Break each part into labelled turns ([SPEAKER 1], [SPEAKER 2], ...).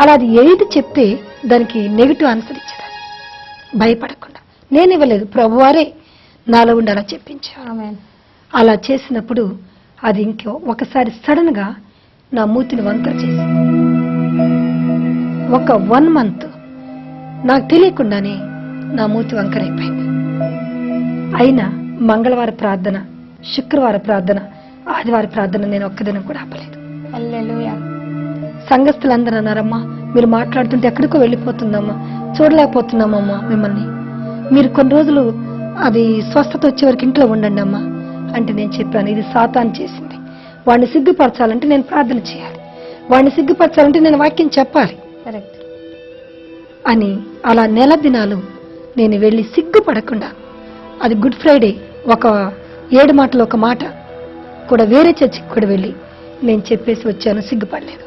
[SPEAKER 1] అలా అది ఏది చెప్తే దానికి నెగిటివ్ ఆన్సర్ ఇచ్చేదాన్ని భయపడకుండా. నేను ఇవ్వలేదు, ప్రభువారే నాలో ఉండి అలా చెప్పించారు. అలా చేసినప్పుడు అది ఇంకో ఒకసారి సడన్ గా నా మూతిని వంకర చేసి ఒక 1 month నాకు తెలియకుండానే నా మూతి వంకరైపోయింది. అయినా మంగళవార ప్రార్థన, శుక్రవార ప్రార్థన, ఆదివార ప్రార్థన నేను ఒక్కదినం కూడా ఆపలేదు. సంఘస్థులందరూ అన్నారమ్మా, మీరు మాట్లాడుతుంటే ఎక్కడికో వెళ్ళిపోతుందమ్మా, చూడలేకపోతున్నామమ్మా మిమ్మల్ని, మీరు కొన్ని రోజులు అది స్వస్థత వచ్చే వరకు ఇంట్లో ఉండండి అమ్మా అంటే నేను చెప్పాను, ఇది సాతాను చేసింది. వాడిని సిగ్గుపరచాలంటే నేను ప్రార్థన చేయాలి, వాడిని సిగ్గుపరచాలంటే నేను వాక్యం చెప్పాలి అని. అలా నెల దినాలు నేను వెళ్ళి సిగ్గుపడకుండా, అది గుడ్ ఫ్రైడే ఒక 7 మాటలు ఒక మాట కూడా వేరే చర్చికి కూడా వెళ్ళి నేను చెప్పేసి వచ్చాను, సిగ్గుపడలేదు.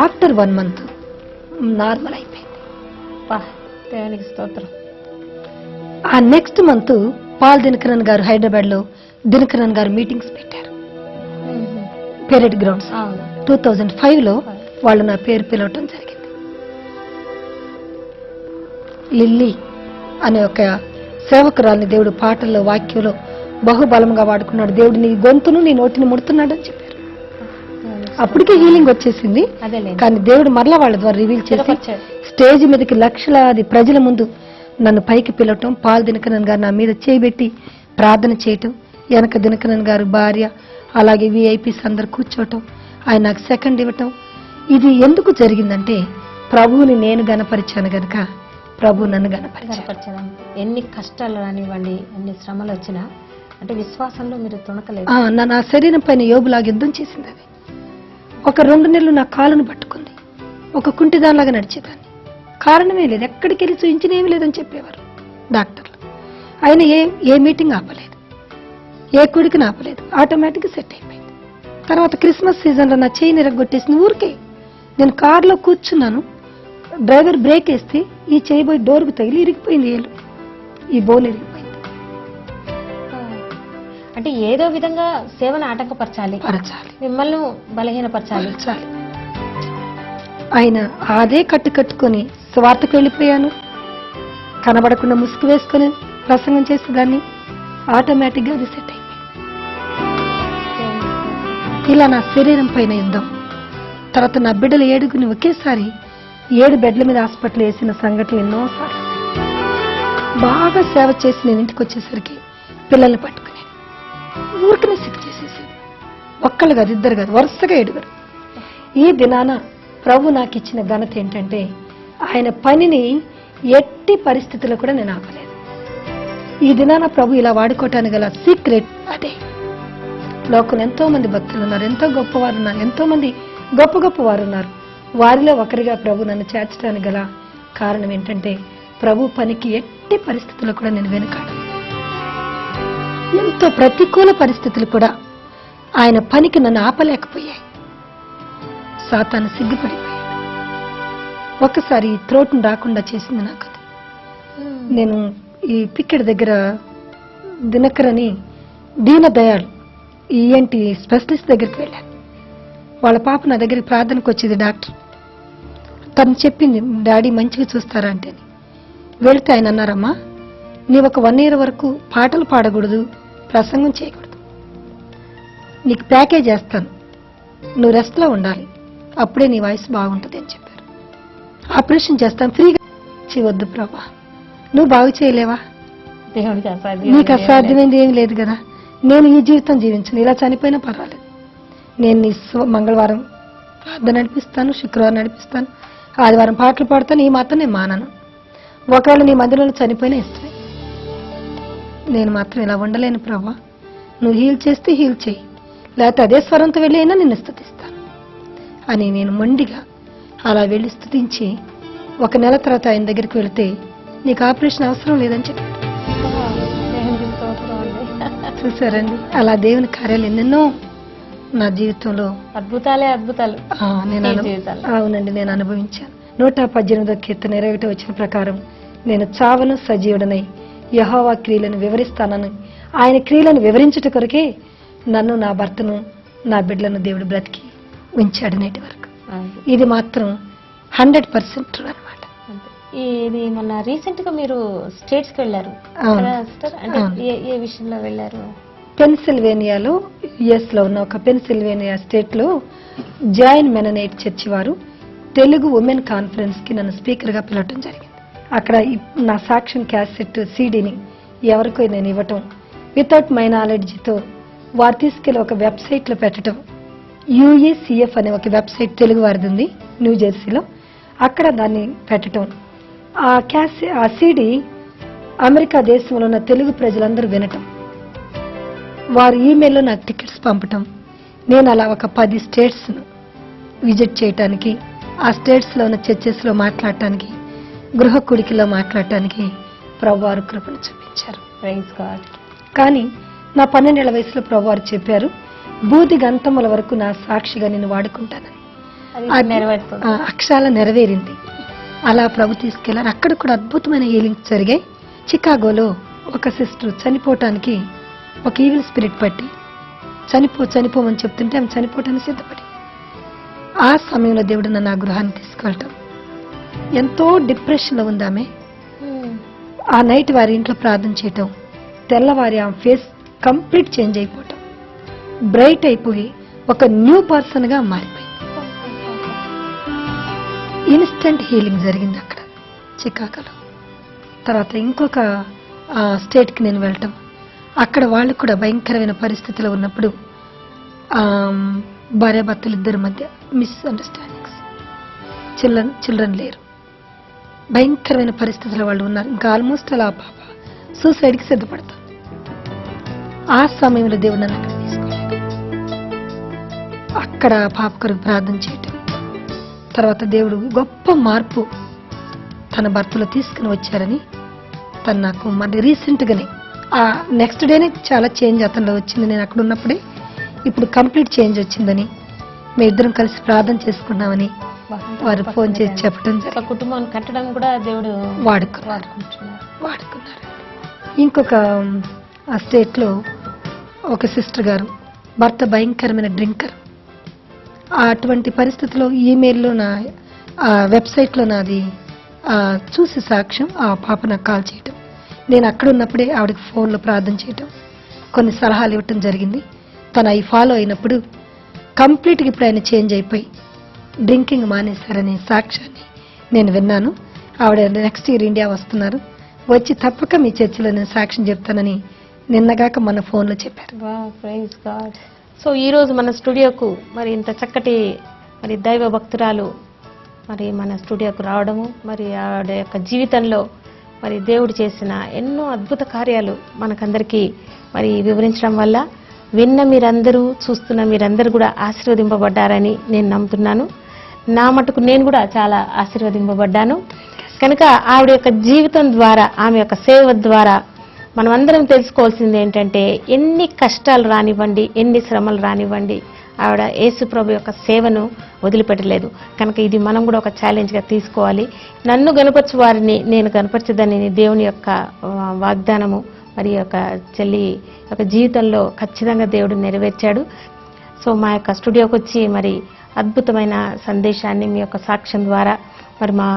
[SPEAKER 1] ఆఫ్టర్ 1 month నార్మల్ అయిపోయింది.
[SPEAKER 2] దేవునికి స్తోత్రం.
[SPEAKER 1] ఆ నెక్స్ట్ మంత్ పాల్ దినకరన్ గారు హైదరాబాద్ లో దినకరన్ గారు మీటింగ్స్ పెట్టారు పెరెడ్ గ్రౌండ్స్. 2005 లో వాళ్ళు నా పేరు పిలవటం జరిగింది. లిల్లీ అనే ఒక సేవకురాల్ని దేవుడు పాటల్లో వాక్యంలో బహుబలంగా వాడుకున్నాడు. దేవుడు నీ గొంతును నీ నోటిని ముడుతున్నాడు అని చెప్పారు. అప్పటికే హీలింగ్ వచ్చేసింది, కానీ దేవుడు మరలా వాళ్ళ ద్వారా రివీల్ చేసి స్టేజ్ మీదకి లక్షలాది ప్రజల ముందు నన్ను పైకి పిలవటం, పాల్ దినకరన్ గారు నా మీద చేయబెట్టి ప్రార్థన చేయటం, వెనక దినకరన్ గారు భార్య అలాగే విఐపీస్ అందరు కూర్చోవటం, ఆయన నాకు సెకండ్ ఇవ్వటం. ఇది ఎందుకు జరిగిందంటే ప్రభువుని నేను గణపరిచాను గనక ప్రభు నన్ను గణపరిచాను.
[SPEAKER 2] ఎన్ని కష్టాలు రానివ్వండి, ఎన్ని శ్రమలు వచ్చినా అంటే విశ్వాసంలో మీరు తుణకలేదు.
[SPEAKER 1] నా శరీరం పైన యోబులాగా యుద్ధం చేసింది. అది ఒక 2 నెలలు నా కాలును పట్టుకుంది, ఒక కుంటిదానిలాగా నడిచేదాన్ని. కారణమే లేదు, ఎక్కడికి వెళ్ళి చూయించినేమీ లేదని చెప్పేవారు డాక్టర్లు. ఆయన ఏ మీటింగ్ ఆపలేదు, ఏ కుడికి ఆపలేదు, ఆటోమేటిక్గా సెట్ అయిపోయింది. తర్వాత క్రిస్మస్ సీజన్లో నా చేయి నిరగొట్టేసింది. ఊరికే నేను కారులో కూర్చున్నాను, డ్రైవర్ బ్రేక్ వేస్తే ఈ చేయి పోయి డోర్కు తగిలి ఇరిగిపోయింది, ఏళ్ళు ఈ బోన్ ఇరిగిపోయింది.
[SPEAKER 2] అంటే ఏదో విధంగా సేవను ఆటంకపరచాలి, మిమ్మల్ని బలహీనపరచాలి.
[SPEAKER 1] ఆయన అదే కట్టుకొని స్వార్థకు వెళ్ళిపోయాను. కనబడకుండా ముసుగు వేసుకొని ప్రసంగం చేసేదాన్ని, ఆటోమేటిక్గా అది సెట్ అయిపోయింది. ఇలా నా శరీరం పైన యుద్ధం. తర్వాత నా బిడ్డలు 7 ఒకేసారి 7 బెడ్ల మీద హాస్పిటల్ వేసిన సంఘటనలు ఎన్నోసార్లు. బాగా సేవ చేసి నేను ఇంటికి వచ్చేసరికి పిల్లల్ని పట్టుకుని ఊరికనే సిక్ చేసేసి, ఒక్కళ్ళు కాదు, 2 కాదు, వరుసగా 7. ఈ దినాన ప్రభు నాకు ఇచ్చిన ఘనత ఏంటంటే ఆయన పనిని ఎట్టి పరిస్థితుల్లో కూడా నేను ఆపలేదు. ఈ దినాన ప్రభు ఇలా వాడుకోవటానికి గల సీక్రెట్ అదే. లోకంలో ఎంతో మంది భక్తులు ఉన్నారు, ఎంతో గొప్పవారు ఉన్నారు, ఎంతో మంది గొప్ప వారు ఉన్నారు. వారిలో ఒకరిగా ప్రభు నన్ను చేర్చడానికి గల కారణం ఏంటంటే ప్రభు పనికి ఎట్టి పరిస్థితుల్లో కూడా నేను వెనుకాడు. ఎంతో ప్రతికూల పరిస్థితులు కూడా ఆయన పనికి నన్ను ఆపలేకపోయాయి. సాతాను సిగ్గుపడిపోయాడు. ఒకసారి త్రోట్ను రాకుండా చేసింది నాకు అది. నేను ఈ పిక్కెడ్ దగ్గర దినకరని దీన దయాళ్ ఈఎన్టీ స్పెషలిస్ట్ దగ్గరికి వెళ్ళాను. వాళ్ళ పాప నా దగ్గరికి ప్రార్థనకు వచ్చేది డాక్టర్. తను చెప్పింది, డాడీ మంచిగా చూస్తారా అంటే. వెళితే ఆయన అన్నారమ్మా, నీవు ఒక 1 year వరకు పాటలు పాడకూడదు, ప్రసంగం చేయకూడదు, నీకు ప్యాకేజ్ చేస్తాను, నువ్వు రెస్ట్లో ఉండాలి, అప్పుడే నీ వాయిస్ బాగుంటుంది అని చెప్పారు. ఆపరేషన్ చేస్తాను ఫ్రీగా. వద్దు ప్రభా, నువ్వు బాగు చేయలేవా, నీకు అసాధ్యమైంది ఏమి లేదు కదా, నేను ఈ జీవితం జీవించను, ఇలా చనిపోయినా పర్వాలేదు, నేను నీ మంగళవారం ప్రార్థన నడిపిస్తాను, శుక్రవారం నడిపిస్తాను, ఆదివారం పాటలు పాడతాను, ఈ మాత్రం నేను మానను, ఒకవేళ నీ మధ్యలో చనిపోయినా ఇష్టమే, నేను మాత్రం ఇలా ఉండలేను ప్రభా, నువ్వు హీల్ చేస్తే హీల్ చేయి, లేకపోతే అదే స్వరంతో వెళ్ళి అయినా నిన్ను స్తుతిస్తాను అని నేను మొండిగా అలా వెళ్ళి స్తుతించి 1 నెల తర్వాత ఆయన దగ్గరికి వెళితే నీకు ఆపరేషన్ అవసరం లేదని చెప్పాడు. చూసారండి, అలా దేవుని కార్యాలు ఎన్నెన్నో నా జీవితంలో
[SPEAKER 2] అద్భుతాలు.
[SPEAKER 1] అవునండి, నేను అనుభవించాను. 118వ కీర్తన 21వ వచనం ప్రకారం నేను చావను సజీవుడనై యెహోవా క్రియలను వివరిస్తానని, ఆయన క్రియలను వివరించుట కొరకే నన్ను, నా భర్తను, నా బిడ్డలను దేవుడు బ్రతికి ఉంచాడు నేటి వరకు. ఇది మాత్రం 100% ట్రూ అనమాట.
[SPEAKER 2] అంతే. ఇది మొన్న రీసెంట్ గా మీరు స్టేట్స్ కి వెళ్ళారు
[SPEAKER 1] అవును.
[SPEAKER 2] కదా సిస్టర్? అంటే
[SPEAKER 1] అవును.
[SPEAKER 2] ఏ విషయంలో వెళ్ళారు?
[SPEAKER 1] పెన్సిల్వేనియాలో, యుఎస్ లో ఉన్న ఒక పెన్సిల్వేనియా స్టేట్ లో జాయిన్ మెననైట్ చర్చి వారు తెలుగు ఉమెన్ కాన్ఫరెన్స్ కి నన్ను స్పీకర్ గా పిలవటం జరిగింది. అక్కడ నా సాక్ష్యం క్యాసెట్ సీడీని ఎవరికో నేను ఇవ్వటం, వితౌట్ మై నాలెడ్జ్తో వారు తీసుకెళ్లి ఒక వెబ్సైట్ లో పెట్టడం. UECF అనే ఒక వెబ్సైట్ తెలుగు వారిది ఉంది న్యూ జెర్సీలో, అక్కడ దాన్ని పెట్టడం. ఆ సీడీ అమెరికా దేశంలో ఉన్న తెలుగు ప్రజలందరూ వినటం, వారు ఈమెయిల్లో నాకు టికెట్స్ పంపటం. నేను అలా ఒక 10 స్టేట్స్ విజిట్ చేయటానికి, ఆ స్టేట్స్ లో ఉన్న చర్చెస్ లో మాట్లాడటానికి, గృహ కుడికిలో మాట్లాడటానికి ప్రభువారు కృపను చూపించారు.
[SPEAKER 2] Praise God.
[SPEAKER 1] కానీ నా 12 ఏళ్ల వయసులో ప్రభువారు చెప్పారు, బూది గంతముల వరకు నా సాక్షిగా నేను వాడుకుంటానని.
[SPEAKER 2] అది నెరవేరుతుంది.
[SPEAKER 1] అక్షరాల నెరవేరింది. అలా ప్రభు తీసుకెళ్లారు. అక్కడ కూడా అద్భుతమైన హీలింగ్స్ జరిగాయి. చికాగోలో ఒక సిస్టర్ చనిపోవటానికి ఒక ఈవిల్ స్పిరిట్ పట్టి చనిపోమని చెప్తుంటే ఆమె చనిపోవటానికి సిద్ధపడి, ఆ సమయంలో దేవుడు నన్ను ఆ గృహాన్ని తీసుకెళ్ళటం. ఎంతో డిప్రెషన్ లో ఉంది ఆమె. ఆ నైట్ వారి ఇంట్లో ప్రార్థన చేయటం, తెల్లవారి ఆమె ఫేస్ కంప్లీట్ చేంజ్ అయిపోవటం, బ్రైట్ అయిపోయి ఒక న్యూ పర్సన్ గా మారిపోయింది. ఇన్స్టెంట్ హీలింగ్ జరిగింది అక్కడ చికాగోలో. తర్వాత ఇంకొక స్టేట్ కి నేను వెళ్ళటం, అక్కడ వాళ్ళు కూడా భయంకరమైన పరిస్థితిలో ఉన్నప్పుడు భార్యాభర్తలు ఇద్దరి మధ్య మిస్అండర్స్టాండింగ్స్, చిల్డ్రన్ లేరు, భయంకరమైన పరిస్థితుల్లో వాళ్ళు ఉన్నారు. ఇంకా ఆల్మోస్ట్ అలా పాప సూసైడ్కి సిద్ధపడతారు. ఆ సమయంలో దేవుడు నన్ను అక్కడ తీసుకెళ్ళాడు. అక్కడ పాప కొరకు ప్రార్థన చేయటం, తర్వాత దేవుడు గొప్ప మార్పు తన భర్తలో తీసుకుని వచ్చారని తను నాకు మరి రీసెంట్గానే ఆ నెక్స్ట్ డేనే చాలా చేంజ్ అతనిలో వచ్చింది. నేను అక్కడ ఉన్నప్పుడే ఇప్పుడు కంప్లీట్ చేంజ్ వచ్చిందని, మీ ఇద్దరం కలిసి ప్రార్థన చేసుకున్నామని వారు ఫోన్ చేసి చెప్పడం జరిగింది.
[SPEAKER 2] కుటుంబం కట్టడం కూడా దేవుడు
[SPEAKER 1] వాడుకున్నారు. ఇంకొక ఆ స్టేట్ లో ఒక సిస్టర్ గారు భర్త భయంకరమైన డ్రింకర్. అటువంటి పరిస్థితిలో ఈమెయిల్లో నా వెబ్సైట్ లో నాది చూసి సాక్ష్యం ఆ పాప నాకు కాల్ చేయటం, నేను అక్కడ ఉన్నప్పుడే ఆవిడకి ఫోన్లో ప్రార్థన చేయటం, కొన్ని సలహాలు ఇవ్వటం జరిగింది. తను అవి ఫాలో అయినప్పుడు కంప్లీట్గా ఇప్పుడు ఆయన చేంజ్ అయిపోయి డ్రింకింగ్ మానేశారనే సాక్ష్యాన్ని నేను విన్నాను. ఆవిడ నెక్స్ట్ ఇయర్ ఇండియా వస్తున్నారు, వచ్చి తప్పక మీ చర్చిలో నేను సాక్ష్యం చెప్తానని నిన్నగాక మన ఫోన్లో చెప్పారు.
[SPEAKER 2] Praise God. సో ఈరోజు మన స్టూడియోకు మరి ఇంత చక్కటి మరి దైవ భక్తురాలు మరి మన స్టూడియోకు రావడము, మరి ఆవిడ యొక్క జీవితంలో మరి దేవుడు చేసిన ఎన్నో అద్భుత కార్యాలు మనకందరికీ మరి వివరించడం వల్ల విన్న మీరందరూ, చూస్తున్న మీరందరూ కూడా ఆశీర్వదింపబడ్డారని నేను నమ్ముతున్నాను. నా మటుకు నేను కూడా చాలా ఆశీర్వదింపబడ్డాను. కనుక ఆవిడ యొక్క జీవితం ద్వారా, ఆమె యొక్క సేవ ద్వారా మనమందరం తెలుసుకోవాల్సింది ఏంటంటే, ఎన్ని కష్టాలు రానివ్వండి, ఎన్ని శ్రమలు రానివ్వండి, ఆవిడ యేసు ప్రభు యొక్క సేవను వదిలిపెట్టలేదు. కనుక ఇది మనం కూడా ఒక ఛాలెంజ్గా తీసుకోవాలి. నన్ను గనపరచు వారిని నేను గనపరచదని దేవుని యొక్క వాగ్దానము మరి యొక్క చెల్లి యొక్క జీవితంలో ఖచ్చితంగా దేవుడు నెరవేర్చాడు. సో మా యొక్క స్టూడియోకి వచ్చి మరి అద్భుతమైన సందేశాన్ని మీ యొక్క సాక్ష్యం ద్వారా మరి మా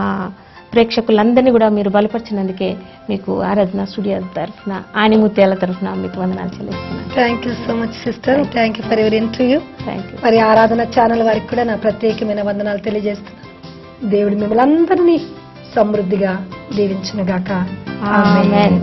[SPEAKER 2] ప్రేక్షకులందరినీ కూడా మీరు బలపరిచినందుకే మీకు ఆరాధన స్టూడియో తరఫున, ఆణిముత్యాల తరఫున మీకు వందనాలు చెల్లిస్తున్నాను.
[SPEAKER 1] Thank you so much sister. Thank you for your interview.
[SPEAKER 2] Thank you.
[SPEAKER 1] మరి ఆరాధన ఛానల్ వారికి కూడా నా ప్రత్యేకమైన వందనాలు తెలియజేస్తున్నాను. దేవుడు మిమ్మల్ని అందరినీ సమృద్ధిగా దీవించునుగాక. ఆమేన్.